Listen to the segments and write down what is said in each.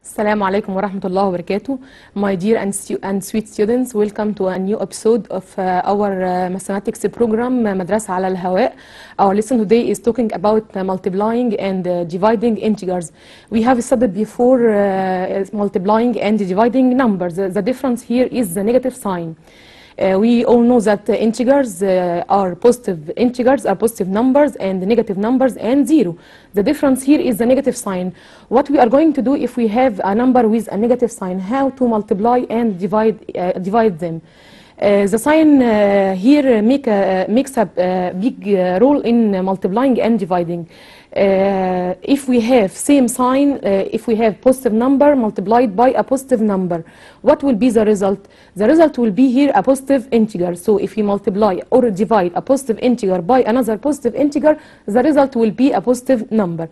Assalamu alaikum wa rahmatullahi wa barakatuh. My dear and sweet students, welcome to a new episode of our mathematics program, Madrasa ala al-Hawa. Our lesson today is talking about multiplying and dividing integers. We have studied before multiplying and dividing numbers. The difference here is the negative sign. We all know that integers are positive numbers, and negative numbers and zero. The difference here is the negative sign. What we are going to do if we have a number with a negative sign, how to multiply and divide them. The sign here makes a big role in multiplying and dividing. If we have same sign, if we have positive number multiplied by a positive number, what will be the result? The result will be here a positive integer. So if we multiply or divide a positive integer by another positive integer, the result will be a positive number.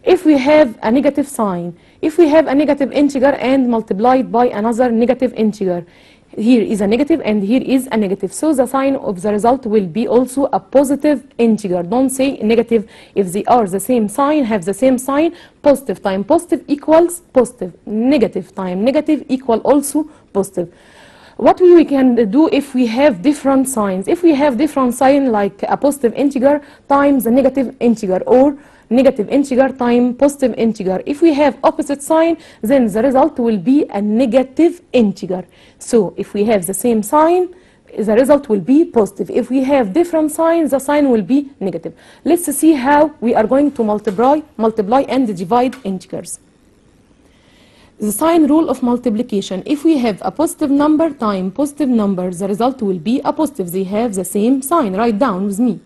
If we have a negative sign, if we have a negative integer and multiplied by another negative integer, here is a negative and here is a negative, so the sign of the result will be also a positive integer. Don't say negative if they are the same sign, have the same sign. Positive times positive equals positive, negative times negative equal also positive. What we can do if we have different signs? If we have different sign, like a positive integer times a negative integer, or negative integer times positive integer, if we have opposite sign, then the result will be a negative integer. So if we have the same sign, the result will be positive. If we have different signs, the sign will be negative. Let's see how we are going to multiply and divide integers. The sign rule of multiplication: if we have a positive number times positive number, the result will be a positive. They have the same sign. Write down with me.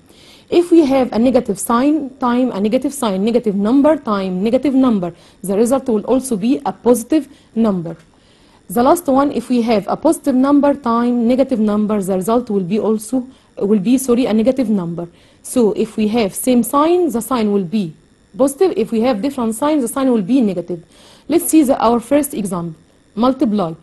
If we have a negative sign times a negative sign, negative number times negative number, the result will also be a positive number. The last one, if we have a positive number times negative number, the result will be a negative number. So if we have same sign, the sign will be positive. If we have different signs, the sign will be negative. Let's see our first example. Multiply.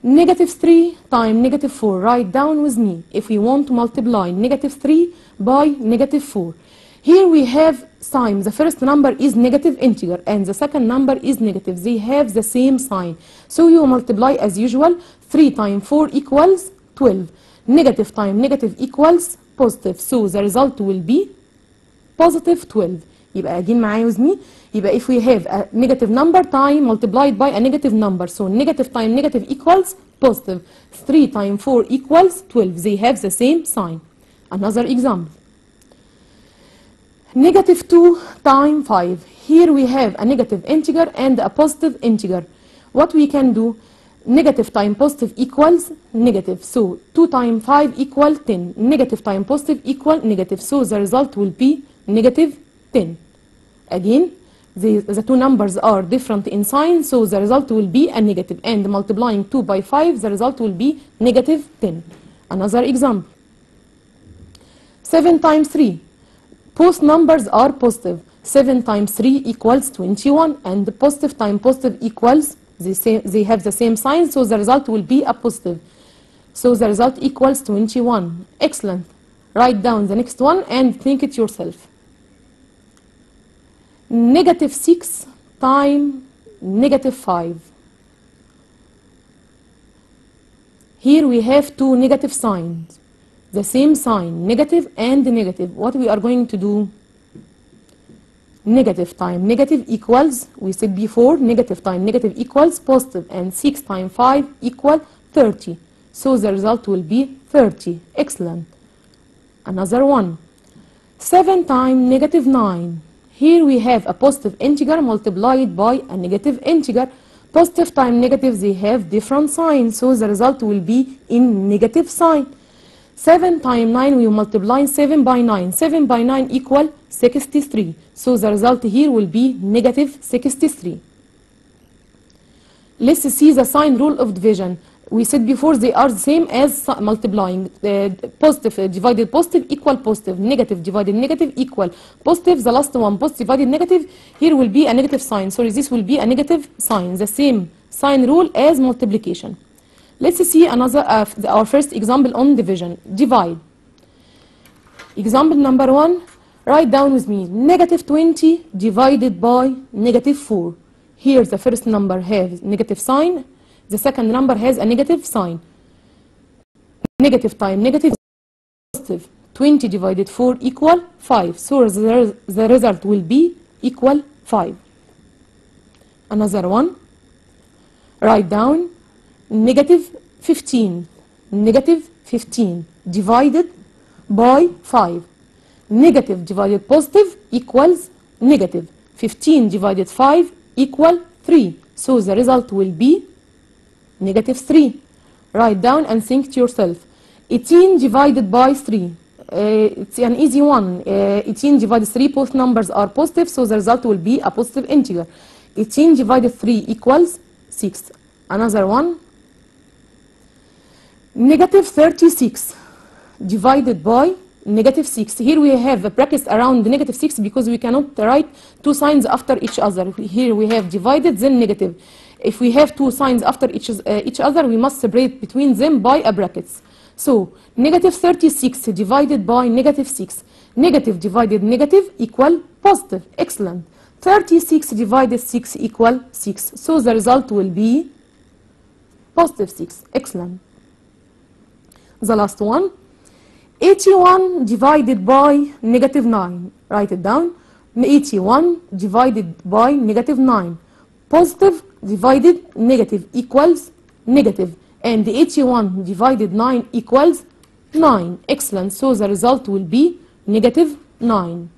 Negative 3 times negative 4. Write down with me. If we want to multiply negative 3 by negative 4, here we have sign. The first number is negative integer and the second number is negative. They have the same sign. So you multiply as usual. 3 times 4 equals 12. Negative times negative equals positive. So the result will be positive 12. يبقى again معايا with me. يبقى if we have a negative number time multiplied by a negative number, so negative times negative equals positive. 3 times 4 equals 12. They have the same sign. Another example. Negative 2 times 5. Here we have a negative integer and a positive integer. What we can do? Negative times positive equals negative. So 2 times 5 equals 10. Negative times positive equals negative. So the result will be negative 10. Again, the two numbers are different in sign, so the result will be a negative. And multiplying 2 by 5, the result will be negative 10. Another example. 7 times 3. Both numbers are positive. 7 times 3 equals 21. And positive times positive equals, they have the same sign, so the result will be a positive. So the result equals 21. Excellent. Write down the next one and think it yourself. Negative 6 times negative 5. Here we have two negative signs. The same sign, negative and negative. What we are going to do? Negative times negative equals, we said before, negative times negative equals positive. And 6 times 5 equals 30. So the result will be 30. Excellent. Another one. 7 times negative 9. Here we have a positive integer multiplied by a negative integer. Positive times negative, they have different signs, so the result will be in negative sign. 7 times 9, we multiply 7 by 9. 7 by 9 equal 63. So the result here will be negative 63. Let's see the sign rule of division. We said before they are the same as multiplying. Positive divided positive equal positive. Negative divided negative equal positive. The last one, positive divided negative, here will be a negative sign. Sorry, this will be a negative sign. The same sign rule as multiplication. Let's see another our first example on division. Divide. Example number 1. Write down with me. Negative 20 divided by negative 4. Here the first number has negative sign, the second number has a negative sign. Negative time negative is positive. 20 divided 4 equal 5. So the result will be equal 5. Another one. Write down negative 15. Negative 15 divided by 5. Negative divided positive equals negative. 15 divided 5 equal 3. So the result will be negative 3. Write down and think to yourself. 18 divided by 3. It's an easy one. 18 divided 3, both numbers are positive, so the result will be a positive integer. 18 divided 3 equals 6. Another one. Negative 36 divided by negative 6. Here we have a bracket around the negative 6 because we cannot write two signs after each other. Here we have divided, then negative. If we have two signs after each other, we must separate between them by a brackets. So, negative 36 divided by negative 6. Negative divided negative equal positive. Excellent. 36 divided 6 equal 6. So, the result will be positive 6. Excellent. The last one. 81 divided by negative 9. Write it down. 81 divided by negative 9. Positive divided negative equals negative. And 81 divided 9 equals 9. Excellent. So the result will be negative 9.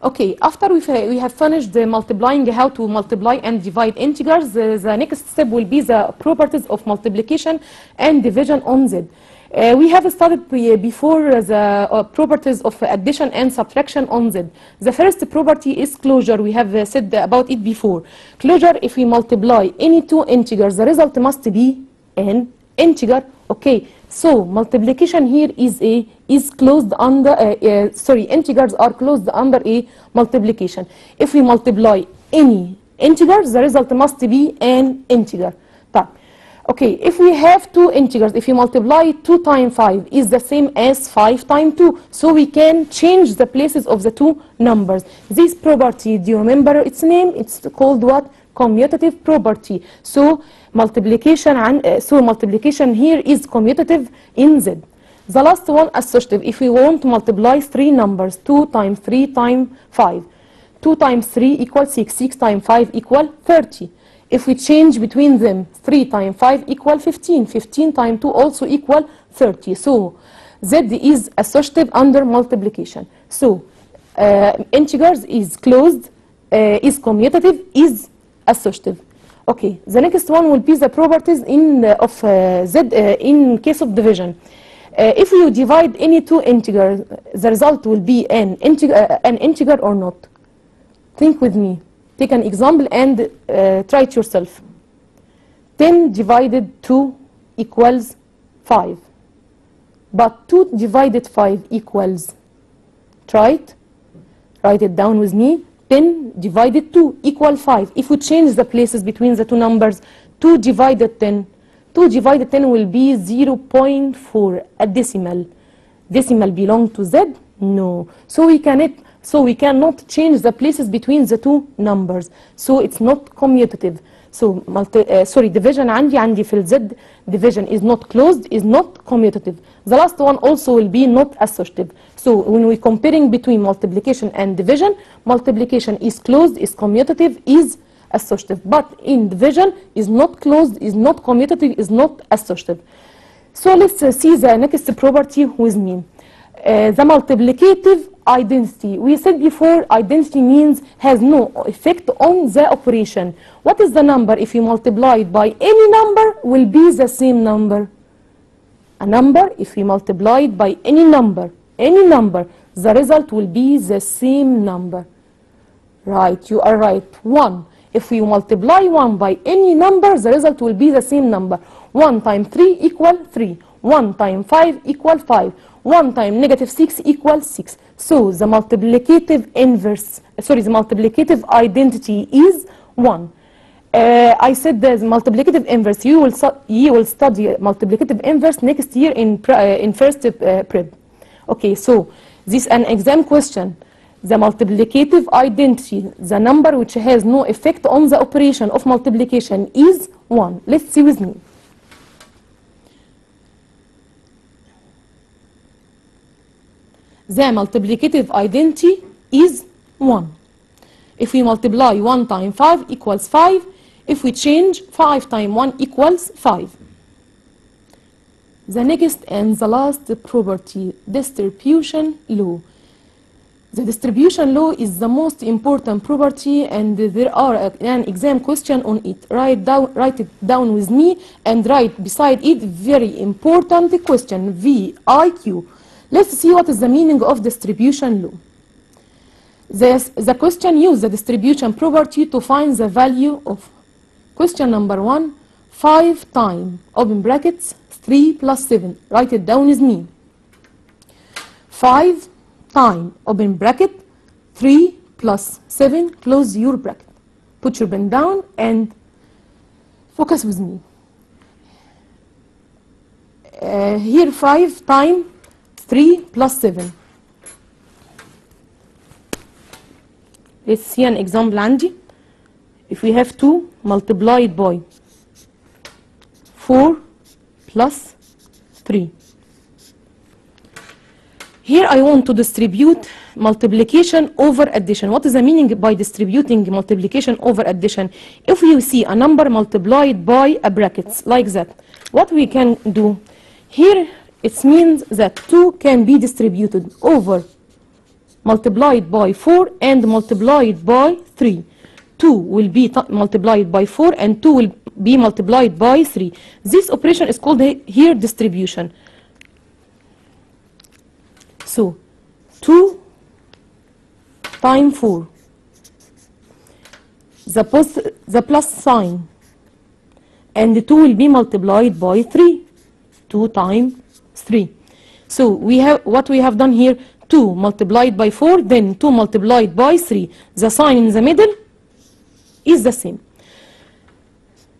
Okay, after we have finished the multiplying, how to multiply and divide integers, the next step will be the properties of multiplication and division on Z. We have studied before the properties of addition and subtraction on Z. The first property is closure. We have said about it before. Closure, if we multiply any two integers, the result must be an integer. Okay, so multiplication here is closed under, integers are closed under a multiplication. If we multiply any integer, the result must be an integer. Okay, if we have two integers, if you multiply 2 times 5 is the same as 5 times 2. So we can change the places of the two numbers. This property, do you remember its name? It's called what? Commutative property. So multiplication here is commutative in Z. The last one, associative. If we want to multiply three numbers, 2 times 3 times 5. 2 times 3 equals 6. 6 times 5 equals 30. If we change between them, 3 times 5 equal 15. 15 times 2 also equal 30. So, Z is associative under multiplication. So, integers is closed, is commutative, is associative. Okay, the next one will be the properties of Z in case of division. If you divide any two integers, the result will be an integer or not. Think with me. Take an example and try it yourself. 10 divided 2 equals 5. But 2 divided 5 equals, try it. Write it down with me. 10 divided 2 equals 5. If we change the places between the two numbers, 2 divided 10. 2 divided 10 will be 0.4, a decimal. Decimal belong to Z? No. So we cannot change the places between the two numbers. So it's not commutative. So division عندي في Z, division is not closed, is not commutative. The last one also will be not associative. So when we're comparing between multiplication and division, multiplication is closed, is commutative, is associative. But in division is not closed, is not commutative, is not associative. So let's see the next property with me. The multiplicative identity. We said before, identity means has no effect on the operation. What is the number if you multiply it by any number will be the same number? A number, if we multiply it by any number, the result will be the same number. Right, you are right. 1. If we multiply 1 by any number, the result will be the same number. 1 times 3 equal 3. 1 times 5 equal 5. 1 times negative 6 equals 6. So the multiplicative identity is 1. I said the multiplicative inverse. You will study multiplicative inverse next year in first prep. Okay, so this is an exam question. The multiplicative identity, the number which has no effect on the operation of multiplication, is 1. Let's see with me. The multiplicative identity is 1. If we multiply 1 times 5 equals 5. If we change 5 times 1 equals 5. The next and the last property, distribution law. The distribution law is the most important property, and there are an exam question on it. Write it down with me and write beside it very important question, VIQ. Let's see what is the meaning of distribution law. The question uses the distribution property to find the value of question number 1, 5 times, open brackets, 3 plus 7. Write it down with me. 5 times, open bracket, 3 plus 7, close your bracket. Put your pen down and focus with me. Here 5 times 3 plus 7. Let's see an example عندي. If we have 2 multiplied by 4 plus 3. Here I want to distribute multiplication over addition. What is the meaning by distributing multiplication over addition? If you see a number multiplied by a brackets like that, what we can do? Here it means that 2 can be distributed over multiplied by 4 and multiplied by 3. 2 will be multiplied by 4 and 2 will be multiplied by 3. This operation is called here distribution. So 2 times 4, the plus sign, and the 2 will be multiplied by 3. 2 times 3. So we have what we have done here, 2 multiplied by 4, then 2 multiplied by 3. The sign in the middle is the same.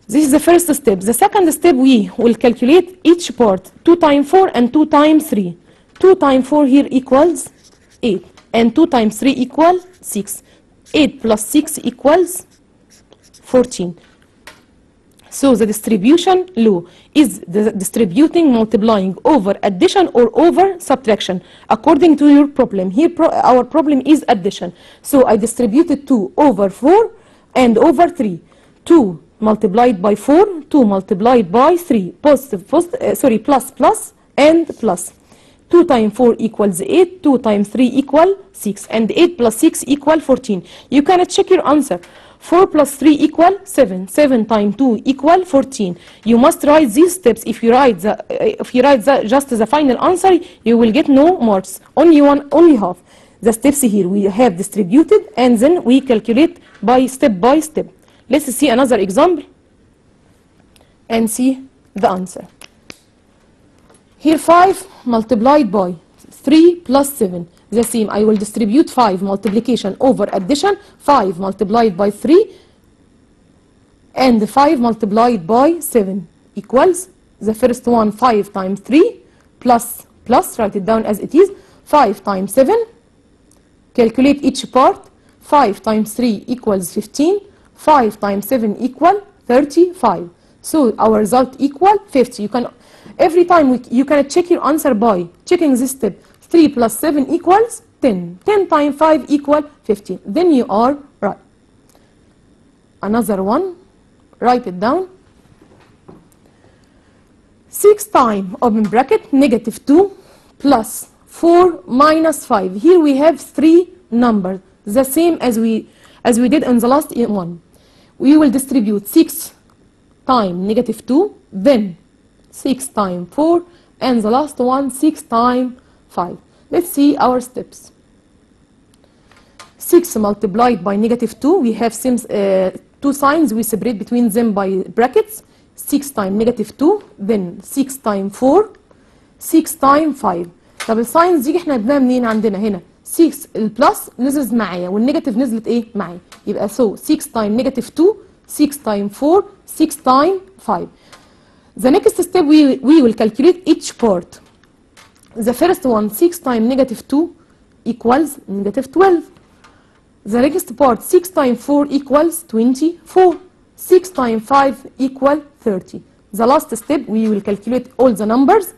This is the first step. The second step, we will calculate each part. 2 times 4 and 2 times 3. 2 times 4 here equals 8. And 2 times 3 equals 6. 8 plus 6 equals 14. So the distribution law is the distributing, multiplying over addition or over subtraction according to your problem. Here our problem is addition. So I distributed 2 over 4 and over 3. 2 multiplied by 4, 2 multiplied by 3. Plus, plus, and plus. 2 times 4 equals 8, 2 times 3 equals 6, and 8 plus 6 equals 14. You can check your answer. 4 plus 3 equals 7. 7 times 2 equals 14. You must write these steps. If you write just the final answer, you will get no marks. Only half. The steps here we have distributed, and then we calculate by step. Let's see another example and see the answer. Here 5 multiplied by 3 plus 7. The same, I will distribute 5 multiplication over addition. 5 multiplied by 3 and 5 multiplied by 7 equals the first one, 5 times 3 plus, write it down as it is, 5 times 7. Calculate each part. 5 times 3 equals 15. 5 times 7 equal 35. So our result equal 50. You can every time you can check your answer by checking this step. 3 plus 7 equals 10. 10 times 5 equal 50. Then you are right. Another one, write it down. 6 times, open bracket, negative 2 plus 4 minus 5. Here we have 3 numbers, the same as we did in the last one. We will distribute 6 times negative 2, then 6 times 4, and the last one 6 times 5. Let's see our steps. 6 multiplied by negative 2, we have 2 signs, we separate between them by brackets. 6 times negative 2, then 6 times 4, 6 times 5. طب الساينز دي احنا جبناها منين عندنا هنا؟ 6 البلس نزلت معايا والنيجاتيف نزلت ايه معايا، يبقى 6 times negative 2، 6 times 4، 6 times 5. The next step we will calculate each part. The first one, 6 times negative 2 equals negative 12. The next part, 6 times 4 equals 24. 6 times 5 equal 30. The last step, we will calculate all the numbers.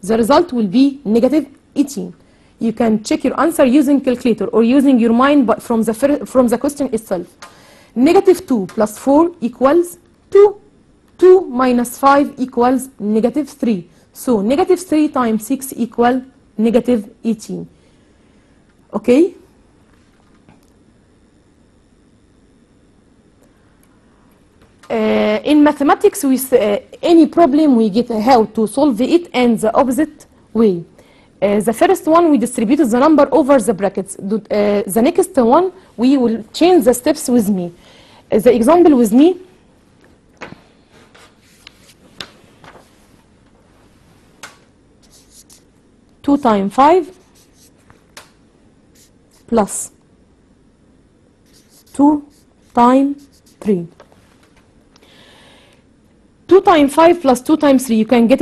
The result will be negative 18. You can check your answer using calculator or using your mind, but from the question itself. Negative 2 plus 4 equals 2. 2 minus 5 equals negative 3. So negative 3 times 6 equal negative 18. Okay? In mathematics, with any problem, we get how to solve it and the opposite way. The first one, we distributed the number over the brackets. The next one, we will change the steps with me. The example with me. Two times 5 plus 2 times 3. 2 times 5 plus 2 times 3, you can get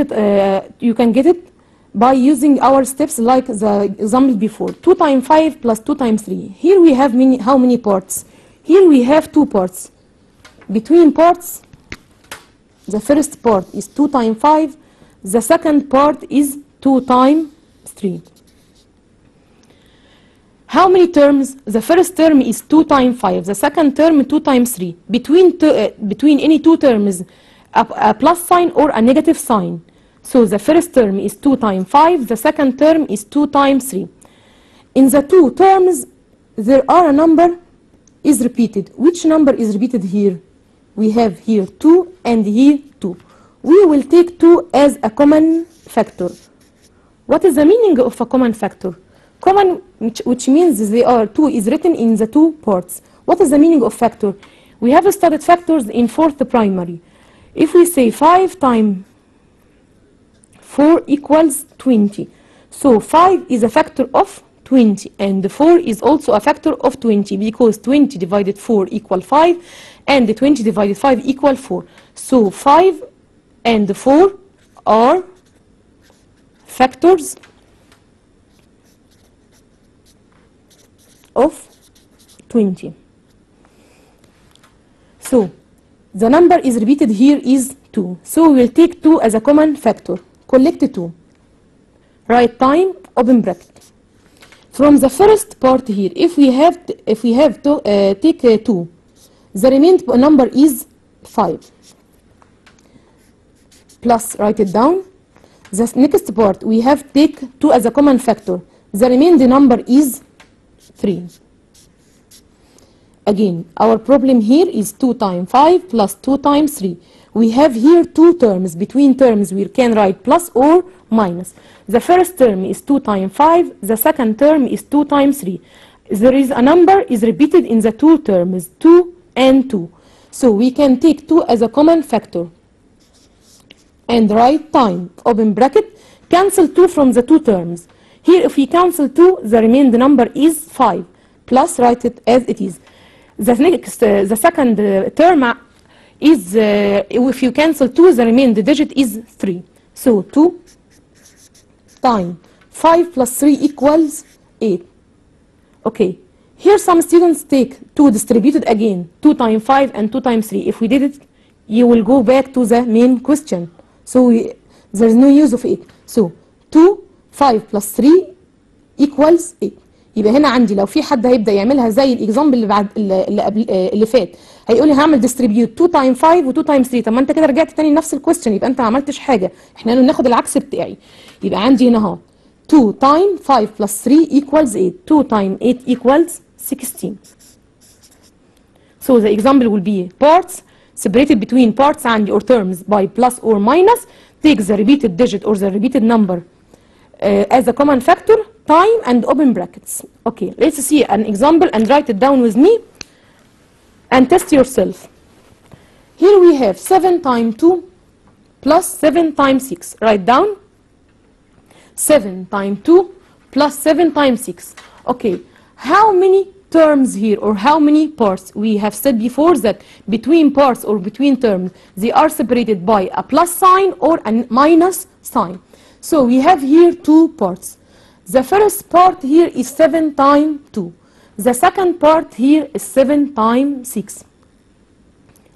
it by using our steps like the example before. 2 times 5 plus 2 times 3. Here we have how many parts? Here we have 2 parts. Between parts, the first part is 2 times 5. The second part is 2 times 3. How many terms? The first term is 2 times 5. The second term 2 times 3. Between any two terms, a plus sign or a negative sign. So the first term is 2 times 5. The second term is 2 times 3. In the two terms, there are a number is repeated. Which number is repeated here? We have here 2 and here 2. We will take 2 as a common factor. What is the meaning of a common factor? Common, which means they are 2 is written in the two parts. What is the meaning of factor? We have studied factors in 4th primary. If we say 5 times 4 equals 20. So 5 is a factor of 20 and 4 is also a factor of 20 because 20 divided 4 equal 5 and 20 divided 5 equal 4. So 5 and 4 are factors of 20. So the number is repeated here is 2. So we will take 2 as a common factor. Collect 2. Write time, open bracket. From the first part here, if we have to take 2, the remaining number is 5. Plus, write it down. The next part, we have take 2 as a common factor. The remaining number is 3. Again, our problem here is 2 times 5 plus 2 times 3. We have here two terms. Between terms, we can write plus or minus. The first term is 2 times 5. The second term is 2 times 3. There is a number is repeated in the two terms, 2 and 2. So we can take 2 as a common factor. And write time, open bracket, cancel 2 from the two terms. Here, if we cancel 2, the remaining number is 5. Plus, write it as it is. The second term is, if you cancel 2, the remaining digit is 3. So 2 times 5 plus 3 equals 8. Okay. Here some students take 2 distributed again, 2 times 5 and 2 times 3. If we did it, you will go back to the main question. So there's no use of it. So 2, 5 plus 3 equals 8. يبقى هنا عندي لو في حد هيبدا يعملها زي الاكزامبل اللي بعد اللي فات، هيقول لي هعمل ديستريبيوت 2 تايم 5 و2 تايم 3. طب ما انت كده رجعت تاني لنفس الكويستشن، يبقى انت ما عملتش حاجه. احنا ناخد العكس بتاعي. يبقى عندي هنا اهو 2 تايم 5 plus 3 equals 8. 2 times 8 equals 16. So the example will be parts separated between parts عندي or terms by plus or minus. Take the repeated digit or the repeated number as a common factor, time and open brackets. Okay, let's see an example and write it down with me and test yourself. Here we have 7 times 2 plus 7 times 6. Write down 7 times 2 plus 7 times 6. Okay, how many terms here or how many parts? We have said before that between parts or between terms, they are separated by a plus sign or a minus sign. So we have here two parts. The first part here is 7 times 2. The second part here is 7 times 6.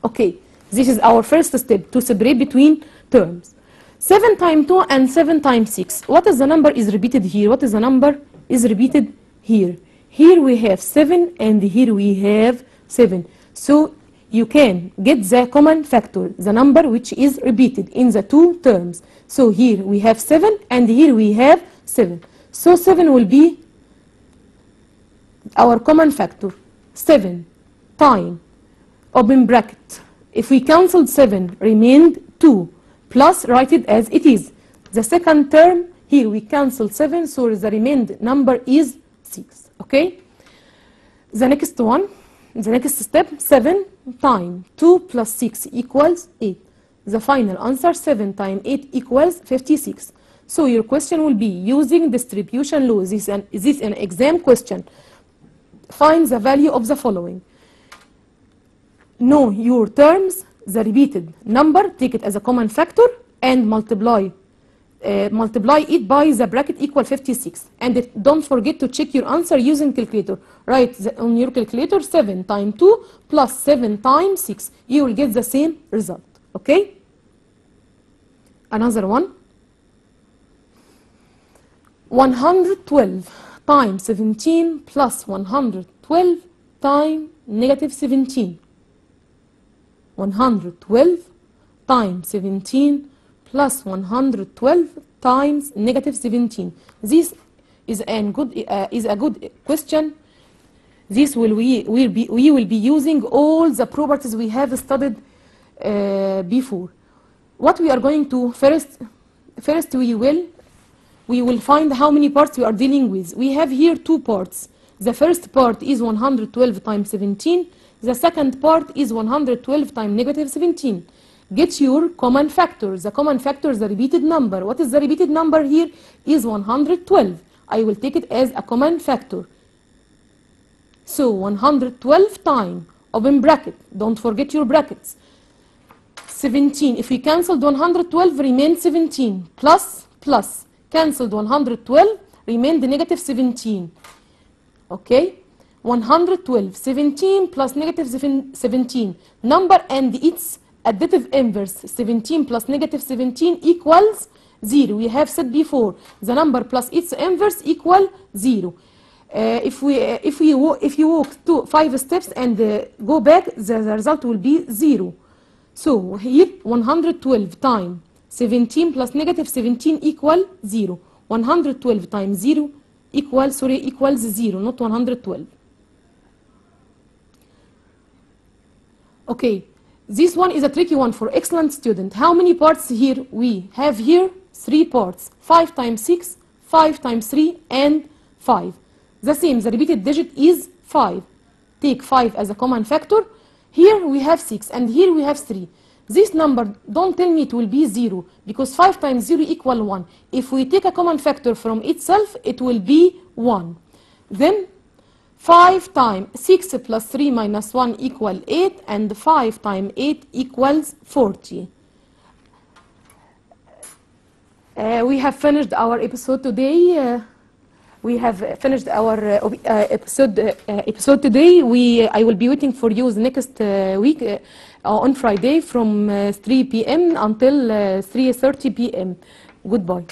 Okay, this is our first step to separate between terms. 7 times 2 and 7 times 6. What is the number is repeated here? What is the number is repeated here? Here we have 7 and here we have 7. So you can get the common factor, the number which is repeated in the two terms. So here we have 7 and here we have 7. So 7 will be our common factor. 7 times, open bracket. If we cancelled 7, remained 2. Plus, write it as it is. The second term, here we cancel 7, so the remaining number is 6. Okay? The next one, the next step, 7 times 2 plus 6 equals 8. The final answer, 7 times 8 equals 56. So your question will be using distribution law. This is an exam question. Find the value of the following. Know your terms, the repeated number, take it as a common factor, and multiply it by the bracket equal 56. And don't forget to check your answer using calculator. Write on your calculator 7 times 2 plus 7 times 6. You will get the same result. Okay? Another one. 112 times 17 plus 112 times negative 17. 112 times 17 plus 112 times negative 17. This is a good question. This we will be using all the properties we have studied before. What we are going to first we will find how many parts we are dealing with. We have here two parts. The first part is 112 times 17. The second part is 112 times negative 17. Get your common factor. The common factor is the repeated number. What is the repeated number here? Is 112. I will take it as a common factor. So 112 times, open bracket. Don't forget your brackets. 17. If we cancelled 112, remained 17. Plus. Cancelled 112, remained negative 17. Okay? 112, 17 plus negative 17. Number and its additive inverse. 17 plus negative 17 equals 0. We have said before, the number plus its inverse equal 0. If you walk 5 steps and go back, the result will be 0. So here 112 times 17 plus negative 17 equal 0. 112 times 0 equals 0, not 112. Okay, this one is a tricky one for excellent student. How many parts here? We have here 3 parts. 5 times 6, 5 times 3, and 5. The same, the repeated digit is 5. Take 5 as a common factor. Here we have 6 and here we have 3. This number, don't tell me it will be 0, because 5 times 0 equal 1. If we take a common factor from itself, it will be 1. Then 5 times 6 plus 3 minus 1 equal 8, and 5 times 8 equals 40. We have finished our episode today. We have finished our episode today. I will be waiting for you the next week on Friday from 3 p.m. until 3:30 p.m. Goodbye.